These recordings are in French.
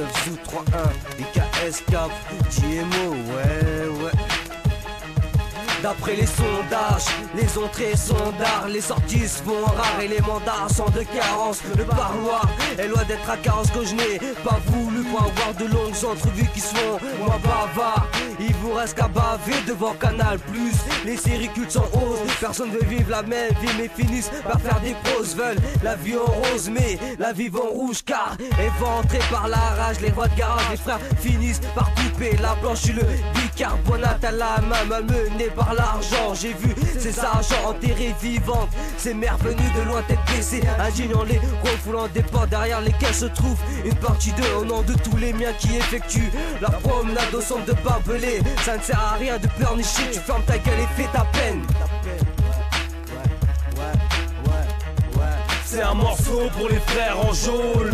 19 Zou 3-1 IKS Cap JMO, ouais. D'après les sondages, les entrées sont d'art, les sorties se font rares et les mandats sont de carence. Le parloir est loin d'être à carence que je n'ai pas voulu pour avoir de longues entrevues qui se font moi bavard. Il vous reste qu'à baver devant Canal+. Les séries cultes sont hausses, personne veut vivre la même vie mais finissent par faire des pros. Veulent la vie en rose mais la vie en rouge car éventré par la rage. Les rois de garage, les frères finissent par couper la planche. Le bicarbonate à la main malmené par l'argent. J'ai vu ces agents enterrés vivantes, ces mères venues de loin tête baissée, indignant les refoulant des portes derrière lesquelles se trouve une partie d'eux au nom de tous les miens qui effectuent la promenade au centre de Barbelé. Ça ne sert à rien de pleurnicher, tu fermes ta gueule et fais ta peine. C'est un morceau pour les frères en geôle,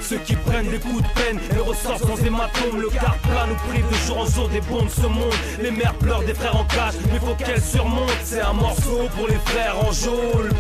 ceux qui prennent des coups de peine et ressortent sans hématome. Le quart plat nous prive de jour en jour des bons de ce monde. Les mères pleurent des frères en cage, mais faut qu'elles surmontent. C'est un morceau pour les frères en geôle,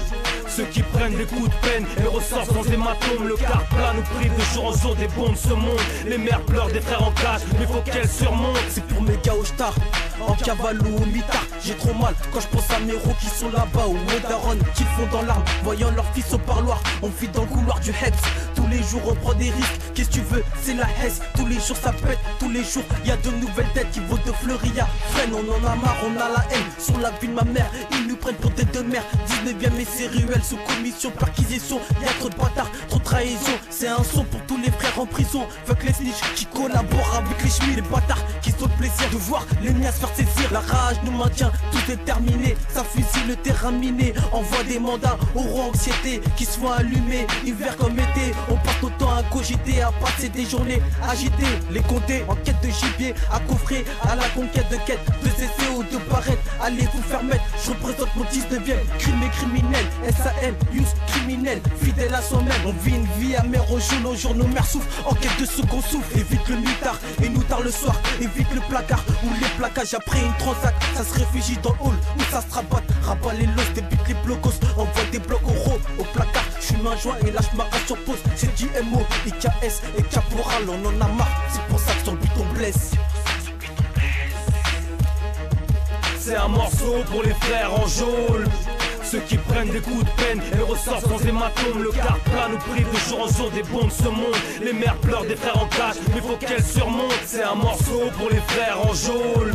ceux qui prennent des coups de peine et ressortent sans hématome. Le quart plat nous prive de jour en jour des bons de ce monde. Les mères pleurent des frères en cage, mais faut qu'elles surmontent. C'est pour mes gars au star, en cavale ou au mitard. J'ai trop mal quand je pense à mes héros qui sont là-bas ou aux darons qui font dans l'arme, voyant leur fils au parloir. On vit dans le couloir du Heps, tous les jours on prend des risques. Qu'est-ce que tu veux, c'est la Hesse. Tous les jours ça pète, tous les jours y a de nouvelles têtes qui vont de Fleuria. Freine, on en a marre, on a la haine sur la vie de ma mère. Ils nous prennent pour des deux mères. 19ème et c'est ruelles sous commission, perquisition. Y'a trop de bâtards, trop de trahison. C'est un son pour tous les frères en prison. Fuck les snitch qui collaborent avec les chemins. Les bâtards qui sont le plaisir de voir les miens se faire saisir. La rage nous maintient, tout est terminé. Ça fusille le terrain miné. Envoie des mandats aux anxiété qui se font allumer. Hiver comme été, on passe notre temps à cogiter, à passer des journées agitées. Les compter en quête de gibier, à coffrer à la conquête de quête de cesser ou de paraître. Allez vous faire mettre, je représente mon 19ème. Crime et criminel, SAM, use criminel, fidèle à soi-même. On vit une vie amère au jour, nos jours, nos mères souffrent. En quête de ce qu'on souffre, évite le mitard et nous tard le soir. Évite le placard ou les plaquages après une transac. Ça se réfugie dans le hall où ça se rabatte. Rabat les losses, débute les blocos, envoie des blocs oraux au placard. J'suis main joint et lâche ma rage sur pause. C'est JMO, IKS et Caporal, on en a marre. C'est pour ça que sur le but on blesse. C'est un morceau pour les frères en geôle, ceux qui prennent des coups de peine et ressortent sans hématome. Le quart plat nous prive de jour en jour des bons de ce monde. Les mères pleurent des frères en cage, mais faut qu'elles surmontent. C'est un morceau pour les frères en geôle,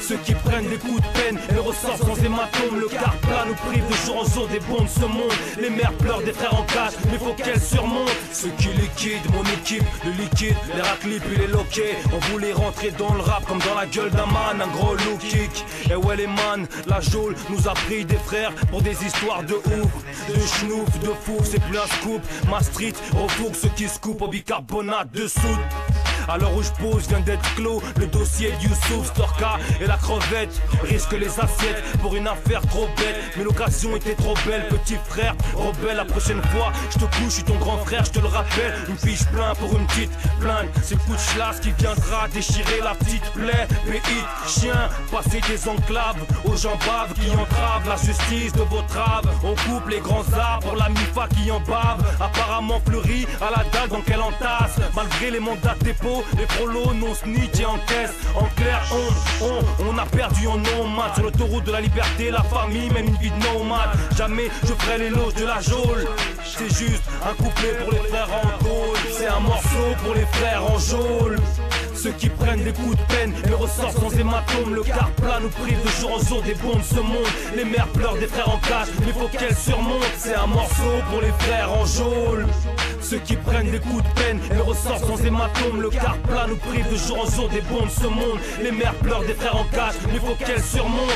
ceux qui prennent des coups de peine et ressortent sans hématome. Le quart plat nous prive de jour en jour des bons de ce monde. Les mères pleurent des frères en cage, mais faut qu'elles surmontent. Ceux qui liquident mon équipe, le liquide, les raclips et les loquets. On voulait rentrer dans le rap comme dans la gueule d'un man, un gros look kick. Et ouais les man, la geôle nous a pris des frères pour des histoires de ouf, de schnouf, de fou, c'est plus un scoop. Ma street refourgue ceux qui se coupent au bicarbonate de soude. Alors où je pose vient d'être clos, le dossier de Youssouf, Storka et la crevette risque les assiettes pour une affaire trop bête. Mais l'occasion était trop belle, petit frère, rebelle. La prochaine fois, je te couche, je suis ton grand frère, je te le rappelle. Une fiche plein pour une petite plainte, c'est le coup de chlasse qui viendra déchirer la petite plaie. Péhit, chien, passer des enclaves aux gens baves qui entravent la justice de vos traves. On coupe les grands arbres pour la MIFA qui en bave. Apparemment fleuri à la dalle dans qu'elle entasse. Malgré les mandats de dépôt, les prolos non snitch et encaissent. En clair, on a perdu en nomade. Sur l'autoroute de la liberté, la famille, même une vie de nomade. Jamais je ferai l'éloge de la geôle. C'est juste un couplet pour les frères en geôle. C'est un morceau pour les frères en geôle, ceux qui prennent des coups de peine et ressortent sans hématome. Le quart plat nous prive de jour en jour des bons de ce monde. Les mères pleurent des frères en cage, mais faut qu'elles surmontent. C'est un morceau pour les frères en geôle, ceux qui prennent des coups de peine et ressortent sans hématome. Le quart plat nous prive de jour en jour des bons de ce monde. Les mères pleurent des frères en cage, mais faut qu'elles surmontent.